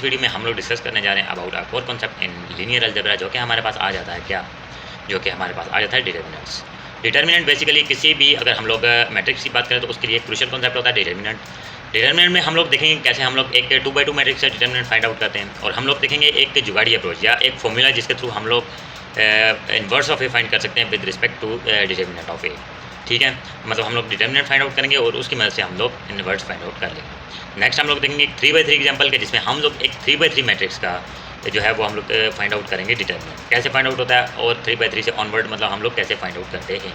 इस वीडियो में हम लोग डिस्कस करने जा रहे हैं about a core concept in linear algebra, जो कि हमारे पास आ जाता है क्या, जो कि हमारे पास आ जाता है डिटर्मिनेंट्स। डिटर्मिनेंट बेसिकली किसी भी, अगर हम लोग मैट्रिक्स की बात करें तो उसके लिए क्रूशियल कॉन्सेप्ट होता है डिटर्मिनेंट। डिटर्मिनेंट में हम लोग देखेंगे कैसे हम लोग एक 2x2 मैट्रिक्स से डिटर्मिनेंट फाइंड आउट करते हैं, और हम लोग देखेंगे एक जुगाड़ी अप्रोच या एक फॉर्मूला जिसके थ्रू हम लोग इन्वर्स ऑफ ए फाइंड कर सकते हैं with respect to determinant of A. ठीक है, मतलब हम लोग डिटर्मिनेंट फाइंड आउट करेंगे और उसकी मदद से हम लोग इन्वर्स फाइंड आउट कर लेंगे। नेक्स्ट हम लोग देखेंगे एक 3x3 एग्जाम्पल के, जिसमें हम लोग एक 3x3 मैट्रिक्स का जो है वो हम लोग फाइंड आउट करेंगे डिटर्मिनेंट कैसे फाइंड आउट होता है, और 3x3 से ऑनवर्ड मतलब हम लोग कैसे फाइंड आउट करते हैं।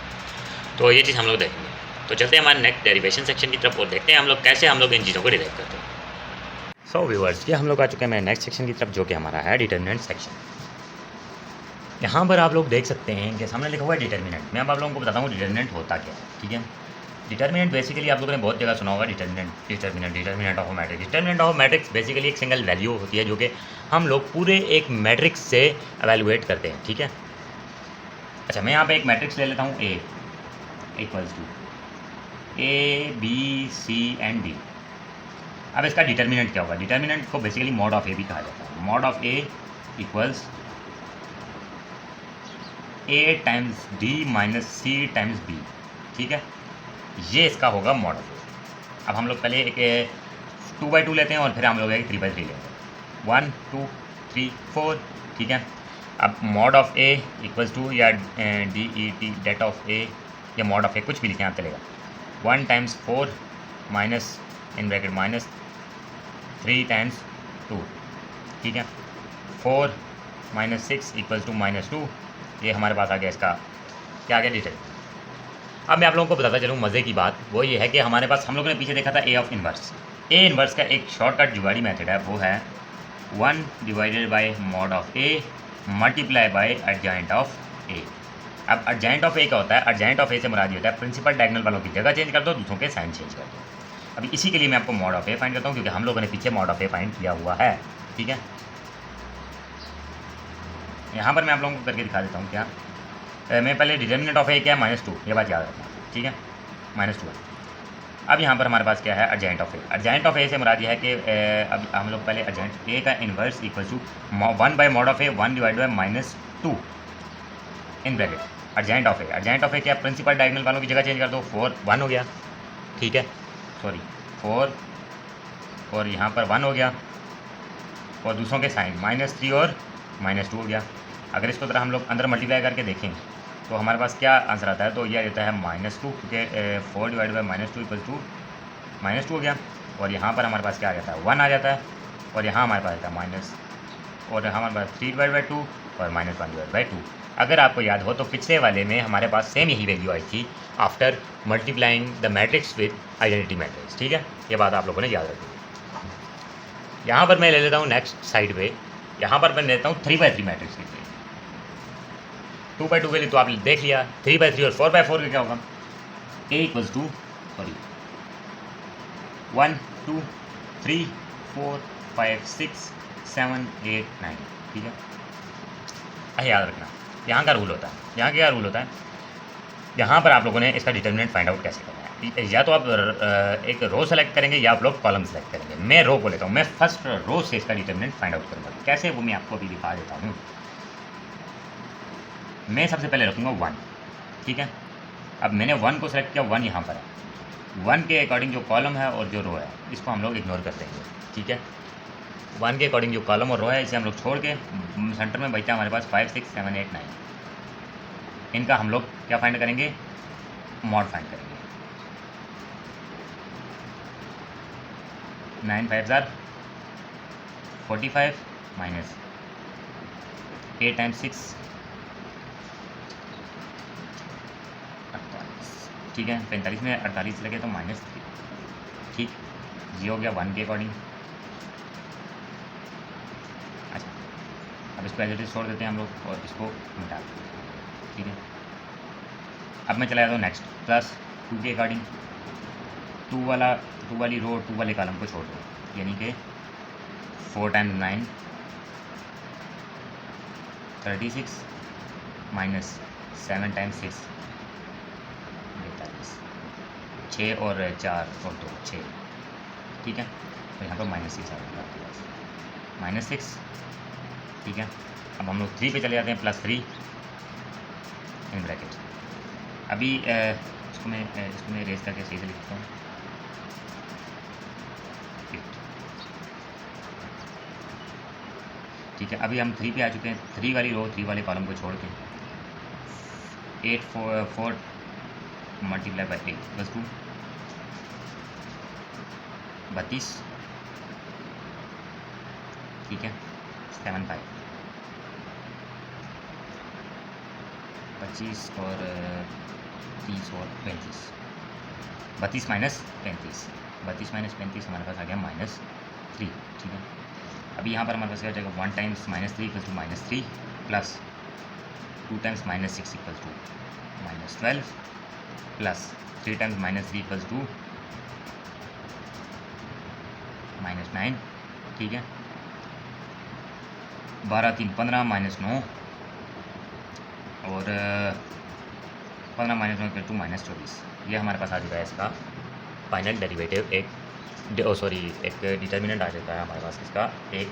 तो ये चीज़ हम लोग देखेंगे। तो चलते हैं हमारे नेक्स्ट डेरिवेशन सेक्शन की तरफ और देखते हैं हम लोग कैसे हम लोग इन चीज़ों को डिराइव करते हैं। सो व्यूअर्स, ये हम लोग आ चुके हैं मेरे नेक्स्ट सेक्शन की तरफ, जो कि हमारा है डिटर्मिनेंट सेक्शन। यहाँ पर आप लोग देख सकते हैं कि सामने लिखा हुआ है डिटर्मिनेंट। मैं अब आप लोगों को बताता हूँ डिटर्मिनेंट होता क्या है। ठीक है, डिटर्मिनेंट बेसिकली आप लोगों ने बहुत जगह सुना होगा determinant of matrix. Determinant of matrix basically एक सिंगल वैल्यू होती है जो कि हम लोग पूरे एक मैट्रिक्स से एवेलुएट करते हैं। ठीक है, अच्छा मैं यहाँ पे एक मैट्रिक्स ले लेता हूँ A equals to A, B, C, D। अब इसका डिटर्मिनेंट क्या होगा? डिटर्मिनेंट को बेसिकली मॉड ऑफ ए भी कहा जाता है। Mod of A equals A times D minus C times B। ठीक है, ये इसका होगा मॉड ऑफ ए। अब हम लोग पहले एक 2x2 लेते हैं और फिर हम लोग एक 3x3 लेते हैं, 1 2 3 4। ठीक है, अब mod of A equals to या DET डेट ऑफ ए या मॉड ऑफ ए कुछ भी लिखें आप चलेगा, 1 times 4 minus in bracket minus 3 times 2। ठीक है, 4 माइनस 6 इक्वल्स टू माइनस 2। ये हमारे पास आ गया इसका क्या आ गया डिटेल। अब मैं आप लोगों को बताता चलूँ मज़े की बात, वो ये है कि हमारे पास हम लोगों ने पीछे देखा था A of inverse. A inverse का एक शॉर्टकट जुगाड़ी मेथड है, वो है 1 divided by mod of A multiply by adjoint of A. अब एडजॉइंट ऑफ ए क्या होता है? एडजॉइंट ऑफ ए से मुराद ये होता है प्रिंसिपल डायगोनल वालों की जगह चेंज कर दो, दूसरों के साइन चेंज कर दो। अभी इसी के लिए मैं आपको मॉड ऑफ ए फाइंड करता हूँ, क्योंकि हम लोगों ने पीछे मॉड ऑफ ए फाइंड किया हुआ है। ठीक है, यहाँ पर मैं आप लोगों को करके दिखा देता हूँ क्या। मैं पहले डिटर्मिनेंट ऑफ ए क्या है? -2, ये बात याद रखना। ठीक है, -2 है। अब यहाँ पर हमारे पास क्या है? Adjoint of A. Adjoint of A से मुराद ये है कि अब हम लोग पहले एडजॉइंट ए का inverse equal to 1 by mod of A 1 divide by -2 in bracket adjoint of A. Adjoint of A क्या? प्रिंसिपल डायगोनल वालों की जगह चेंज कर दो, 4 1 हो गया। ठीक है, सॉरी 4 और यहाँ पर 1 हो गया, और दूसरों के साइन -3 और -2 हो गया। अगर इसको तरह हम लोग अंदर मल्टीप्लाई करके देखें तो हमारे पास क्या आंसर आता है? तो यह आता है -2, क्योंकि 4 डिवाइड बाई -2 इक्वल टू -2 हो गया। और यहाँ पर हमारे पास क्या आ जाता है? 1 आ जाता है, और यहाँ हमारे पास आता है माइनस, और हमारे पास 3 डिवाइड बाई 2 और -1 डिवाइड बाई 2। अगर आपको याद हो तो पिछले वाले में हमारे पास सेम यही वैल्यू आई थी after multiplying the matrix with identity matrix. ठीक है, ये बात आप लोगों ने याद रखी। यहाँ पर मैं ले लेता हूँ नेक्स्ट साइड पे, यहाँ पर मैं लेता हूँ 3x3 मैट्रिक्स के लिए। 2x2 के लिए तो आप देख लिया, 3x3 और 4x4 का क्या होगा? A equals to 1 2 3 4 5 6 7 8 9। ठीक है, याद रखना यहाँ का रूल होता है। यहाँ क्या रूल होता है? यहाँ पर आप लोगों ने इसका डिटर्मिनेंट फाइंड आउट कैसे करना है। या तो आप एक रो सेलेक्ट करेंगे या आप लोग कॉलम सेलेक्ट करेंगे। मैं रो को लेता हूँ, मैं फर्स्ट रो से इसका डिटर्मिनेंट फाइंड आउट करूँगा। कैसे, वो मैं आपको अभी दिखा देता हूँ। मैं सबसे पहले रखूँगा 1। ठीक है, अब मैंने 1 को सेलेक्ट किया, 1 यहाँ पर है। 1 के अकॉर्डिंग जो कॉलम है और जो रो है, इसको हम लोग इग्नोर कर देंगे। ठीक है, 1 के अकॉर्डिंग जो कॉलम और रो है इसे हम लोग छोड़ के सेंटर में बचता है हमारे पास 5 6 7 8 9। इनका हम लोग क्या फाइंड करेंगे? मॉड फाइंड करेंगे। 9 5 45 माइनस 8 टाइम्स 6 48। ठीक है, 45 में 48 लगे तो -3। ठीक, ये हो गया 1 के अकॉर्डिंग। अच्छा, अब इसको एज इट इज छोड़ देते हैं हम लोग और इसको मिटा देते हैं। ठीक है, अब मैं चला जाता हूँ नेक्स्ट +2 के अकॉर्डिंग। 2 वाली रो 2 वाले कॉलम को छोड़ दो, यानी कि 4 टाइम्स 9 36 माइनस 7 टाइम्स 6 42, 6 और 4 और 2 6। ठीक है, तो यहाँ पर -6 आ जाएगा आपके पास। -6, ठीक है। अब हम लोग 3 पे चले जाते हैं, +3 इन ब्रैकेट। अभी इसको मैं रेस करके सही से लिखता हूँ, ठीक है। अभी हम 3 पे आ चुके हैं। 3 वाली रो, 3 वाले कॉलम को छोड़ के 8 4 मल्टीप्लाई बाई 8 + 2 32, ठीक है। 7 5 25 और 30 और 35, 32 माइनस 35, 32 माइनस 35 हमारे पास आ गया -3, ठीक है। अभी यहाँ पर हमारे पास क्या हो जाएगा, 1 times -3 = -3 plus 2 times -6 = -12 plus 3 times -3 = -9, ठीक है। 12 3 15 -9 और 15 - 9 = -24। ये हमारे पास आ चुका है इसका फाइनल डेरिवेटिव। एक डिटर्मिनेंट आ चुका है हमारे पास इसका। एक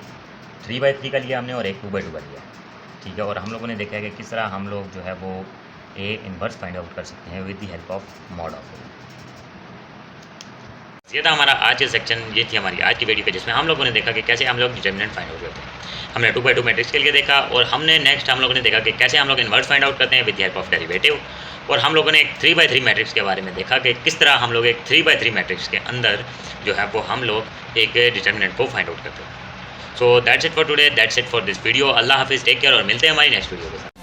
3/3 का लिया हमने और एक 2/2 का लिया, ठीक है। और हम लोगों ने देखा है कि किस तरह हम लोग जो है वो ए इन्वर्स फाइंड आउट कर सकते हैं with the help of mod of A. ये था हमारा आज का सेक्शन, ये थी हमारी आज की वीडियो पे, जिसमें हम लोगों ने देखा कि कैसे हम लोग डिटर्मिनेंट फाइंड आउट करते हैं। हमने 2/2 मैट्रिक्स के लिए देखा, और हमने नेक्स्ट हम लोगों ने देखा कि कैसे हम लोग इन्वर्स फाइंड आउट करते हैं with the help of derivative. और हम लोगों ने एक 3/3 मैट्रिक्स के बारे में देखा कि किस तरह हम लोग एक 3/3 मैट्रिक्स के अंदर जो है वो हम लोग एक डिटर्मिनेंट को फाइंड आउट करते हैं। So that's it for today, that's it for this video. अल्लाह हाफिज़, टेक केयर, और मिलते हैं हमारी नेक्स्ट वीडियो के साथ।